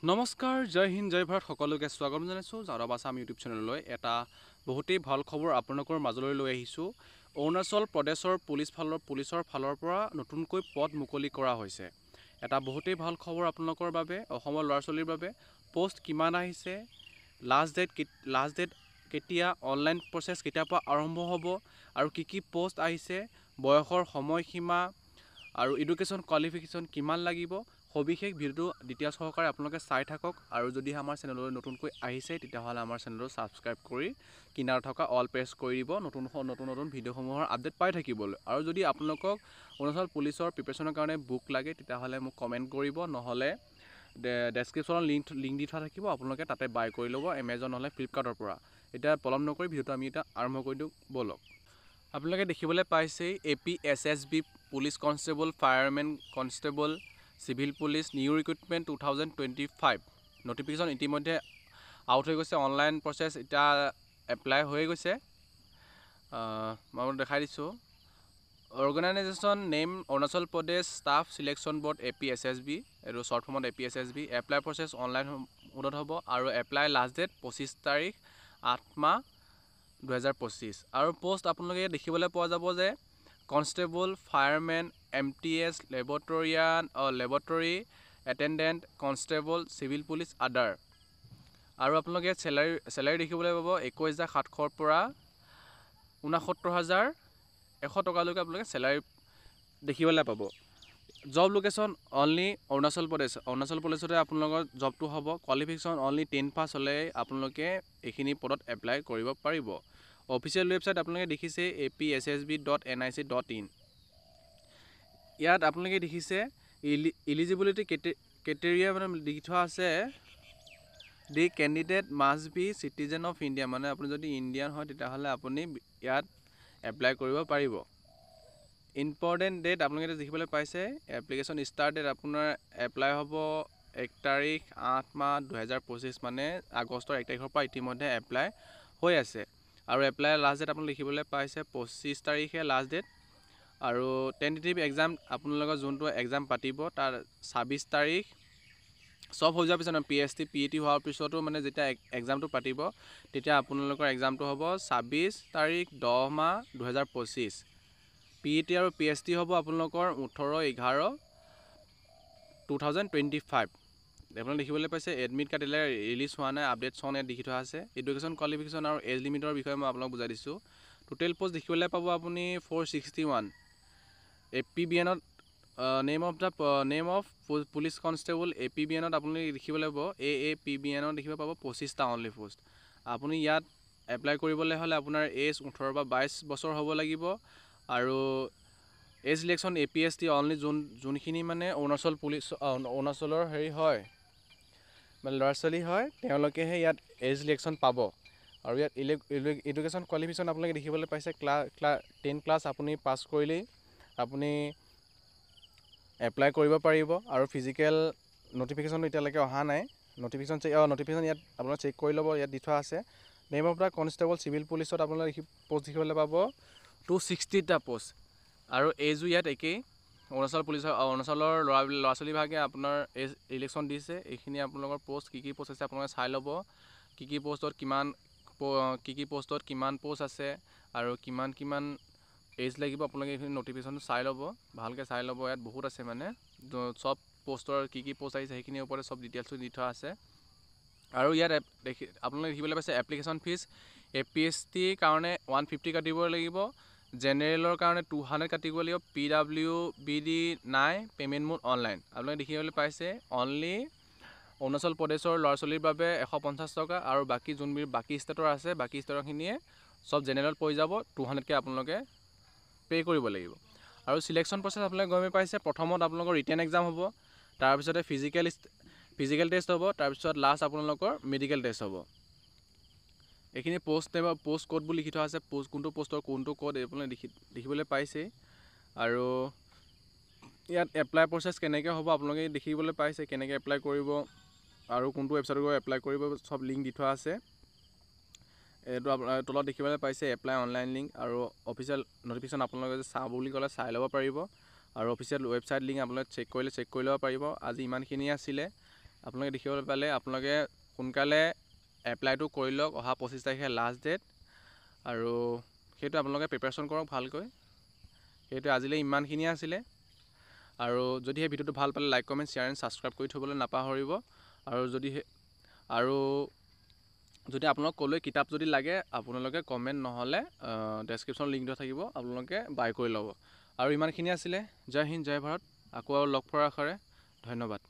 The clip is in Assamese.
নমস্কাৰ, জয় হিন্দ, জয় ভাৰত। সকলোকে স্বাগতম জনাইছোঁ যাদৱ আছাম ইউটিউব চেনেললৈ। এটা বহুতেই ভাল খবৰ আপোনালোকৰ মাজলৈ লৈ আহিছোঁ। অৰুণাচল প্ৰদেশৰ পুলিচৰ ফালৰ পৰা নতুনকৈ পদ মুকলি কৰা হৈছে। এটা বহুতেই ভাল খবৰ আপোনালোকৰ বাবে, অসমৰ ল'ৰা ছোৱালীৰ বাবে। পোষ্ট কিমান আহিছে, লাষ্ট ডেট কেতিয়া, অনলাইন প্ৰচেছ কেতিয়াৰ পৰা আৰম্ভ হ'ব আৰু কি পোষ্ট আহিছে, বয়সৰ সময়সীমা আৰু এডুকেশ্যন কোৱালিফিকেশ্যন কিমান লাগিব, সবিশেষ ভিডিঅ'টো ডিটেইলছ সহকাৰে আপোনালোকে চাই থাকক। আৰু যদি আমাৰ চেনেললৈ নতুনকৈ আহিছে তেতিয়াহ'লে আমাৰ চেনেলটো ছাবস্ক্ৰাইব কৰি কিনাৰত থকা অল প্ৰেছ কৰি দিব নতুন ভিডিঅ'সমূহৰ আপডেট পাই থাকিবলৈ। আৰু যদি আপোনালোকক অৰুণাচল পুলিচৰ প্ৰিপেৰেশ্যনৰ কাৰণে বুক লাগে তেতিয়াহ'লে মোক কমেণ্ট কৰিব, নহ'লে ডেছক্ৰিপশ্যনত লিংক দি থোৱা থাকিব, আপোনালোকে তাতে বাই কৰি ল'ব, এমেজন নহ'লে ফ্লিপকাৰ্টৰ পৰা। এতিয়া পলম নকৰি ভিডিঅ'টো আমি এতিয়া আৰম্ভ কৰি দিওঁ ব'লক। আপোনালোকে দেখিবলৈ পাইছেই APSSB police constable, firemen constable, civil police new recruitment 2025 notification ইতিমধ্যে আউট হৈ গৈছে। অনলাইন প্ৰচেছ এতিয়া এপ্লাই হৈ গৈছে। মই দেখাই দিছোঁ। Organisation name Arunachal Pradesh staff selection board APSSB, এইটো শ্বৰ্ট ফৰ্মত APSSB। এপ্লাই প্ৰচেছ অনলাইন মোডত হ'ব আৰু এপ্লাই লাষ্ট ডেট 25 তাৰিখ 8 মাহ 2025। আৰু পোষ্ট আপোনালোকে দেখিবলৈ পোৱা যাব যে constable, firemen, MTS, laboratory attendant, constable, civil police আদাৰ। আৰু আপোনালোকে চেলাৰী দেখিবলৈ পাব 21,700 পৰা 69,100 টকালৈকে আপোনালোকে চেলাৰী দেখিবলৈ পাব। জব লোকেশ্যন অনলি অৰুণাচল প্ৰদেশতে আপোনালোকৰ জবটো হ'ব। কোৱালিফিকেশ্যন অনলি 10 পাছ হ'লে আপোনালোকে এইখিনি পদত এপ্লাই কৰিব পাৰিব। অফিচিয়েল ৱেবছাইট আপোনালোকে দেখিছে apssb.nic.in। ইয়াত আপোনালোকে দেখিছে ইলিজিবিলিটি ক্ৰাইটেৰিয়া মানে লিখি থোৱা আছে, the candidate must be citizen of India, মানে আপুনি যদি ইণ্ডিয়ান হয় তেতিয়াহ'লে আপুনি ইয়াত এপ্লাই কৰিব পাৰিব। ইম্পৰ্টেণ্ট ডেট আপোনালোকে দেখিবলৈ পাইছে। এপ্লিকেশ্যন ষ্টাৰ্ট ডেট আপোনাৰ এপ্লাই হ'ব 1 তাৰিখ 8 মাহ 2025, মানে আগষ্টৰ 1 তাৰিখৰ পৰা ইতিমধ্যে এপ্লাই হৈ আছে। আৰু এপ্লাই লাষ্ট ডেট আপোনালোকে দেখিবলৈ পাইছে 25 তাৰিখে লাষ্ট ডেট। আৰু টেণ্টেটিভ এক্সাম আপোনালোকৰ যোনটো এক্সাম পাতিব তাৰ 26 তাৰিখ চব হৈ যোৱাৰ পিছত, PST PET হোৱাৰ পিছতো মানে যেতিয়া এক্সামটো পাতিব তেতিয়া আপোনালোকৰ এক্সামটো হ'ব 26 তাৰিখ 10 মাহ 2025। PET আৰু PST হ'ব আপোনালোকৰ 18/11/2025। আপোনালোকে দেখিবলৈ পাইছে এডমিট কাৰ্ড এতিয়ালৈ ৰিলিজ হোৱা নাই, আপডেট চন ইয়াত দেখি থোৱা আছে। এডুকেশ্যন কোৱালিফিকেশ্যন আৰু এজ লিমিটৰ বিষয়ে মই আপোনালোক বুজাই দিছোঁ। টোটেল পোষ্ট দেখিবলৈ পাব আপুনি 461। APBNত নেম অফ পুলিচ কনষ্টেবল APBNত আপুনি দেখিবলৈ পাব AAPBNত দেখিব পাব 25টা অনলি পোষ্ট। আপুনি ইয়াত এপ্লাই কৰিবলৈ হ'লে আপোনাৰ এজ 18 বা 22 বছৰ হ'ব লাগিব। আৰু এজ চিলেকশ্যন APST অনলি যোনখিনি মানে অৰুণাচলৰ হয় মানে ল'ৰা ছোৱালী হয় তেওঁলোকেহে ইয়াত এজ চিলেকশ্যন পাব। আৰু ইয়াত এডুকেশ্যন কোৱালিফিকেশ্যন আপোনালোকে দেখিবলৈ পাইছে 10 ক্লাছ আপুনি পাছ কৰিলেই আপুনি এপ্লাই কৰিব পাৰিব। আৰু ফিজিকেল নটিফিকেশ্যনটো এতিয়ালৈকে অহা নাই। নটিফিকেশ্যন ইয়াত আপোনালোকে চেক কৰি ল'ব, ইয়াত দি থোৱা আছে। Name of the constable civil পুলিচত আপোনালোকে পোষ্ট দেখিবলৈ পাব 260টা পোষ্ট। আৰু এজো ইয়াত একেই। অৰুণাচলৰ ল'ৰা ছোৱালীভাগে আপোনাৰ এজ ইলেকশ্যন দিছে। এইখিনি আপোনালোকৰ পোষ্ট কি পোষ্ট আছে আপোনালোকে চাই ল'ব, কি পোষ্টত কিমান পোষ্ট আছে আৰু কিমান এজ লাগিব আপোনালোকে এইখিনি নটিফিকেশ্যনটো চাই ল'ব, ভালকৈ চাই ল'ব। ইয়াত বহুত আছে মানে চব পোষ্টৰ কি পোষ্ট আহিছে সেইখিনিৰ ওপৰতে চব ডিটেইলছটো দি থোৱা আছে। আৰু ইয়াত আপোনালোকে দেখিবলৈ পাইছে এপ্লিকেশ্যন ফিজ APSTৰ কাৰণে 150 কাটিব লাগিব, জেনেৰেলৰ কাৰণে 200 কাটিব লাগিব, PWBD নাই, পে'মেণ্ট মোড অনলাইন। আপোনালোকে দেখিবলৈ পাইছে অনলি অৰুণাচল প্ৰদেশৰ ল'ৰা ছোৱালীৰ বাবে 150 টকা, আৰু বাকী ষ্টেটৰ আছে বাকী ষ্টেটৰখিনিয়ে চব জেনেৰেলত পৰি যাব 200কৈ আপোনালোকে পে' কৰিব লাগিব। আৰু চিলেকশ্যন প্ৰচেছ আপোনালোকে গমে পাইছে। প্ৰথমত আপোনালোকৰ ৰিটেন এক্সাম হ'ব, তাৰপিছতে ফিজিকেল টেষ্ট হ'ব, তাৰপিছত লাষ্ট আপোনালোকৰ মেডিকেল টেষ্ট হ'ব। এইখিনি পোষ্ট কোডবোৰ লিখি থোৱা আছে, কোনটো পোষ্টৰ কোনটো কোড আপোনালোকে দেখিবলৈ পাইছেই। আৰু ইয়াত এপ্লাই প্ৰচেছ কেনেকৈ হ'ব আপোনালোকে দেখিবলৈ পাইছে, কেনেকৈ এপ্লাই কৰিব আৰু কোনটো ৱেবছাইটত গৈ এপ্লাই কৰিব চব লিংক দি থোৱা আছে। এইটো আপোনাৰ তলত দেখিবলৈ পাইছে এপ্লাই অনলাইন লিংক আৰু অফিচিয়েল নটিফিকেশ্যন আপোনালোকে যদি চাওঁ বুলি ক'লে চাই ল'ব পাৰিব। আৰু অফিচিয়েল ৱেবছাইট লিংক আপোনালোকে চেক কৰি ল'ব পাৰিব। আজি ইমানখিনি আছিলে। আপোনালোকে দেখিবলৈ পালে আপোনালোকে সোনকালে এপ্লাইটো কৰি লওক। অহা 25 তাৰিখে লাষ্ট ডেট, আৰু সেইটো আপোনালোকে প্ৰিপাৰেশ্যন কৰক ভালকৈ। সেইটো আজিলৈ ইমানখিনিয়ে আছিলে, আৰু যদি সেই ভিডিঅ'টো ভাল পালে like comment share and subscribe কৰি থ'বলৈ নাপাহৰিব। আৰু যদি আপোনালোক ক'লৈ কিতাপ যদি লাগে আপোনালোকে কমেণ্ট নহ'লে ডেছক্ৰিপশ্যন লিংক দিয়া থাকিব, আপোনালোকে বাই কৰি ল'ব। আৰু ইমানখিনি আছিলে। জয় হিন্দ, জয় ভাৰত। আকৌ লগ পোৱাৰ আশাৰে ধন্যবাদ।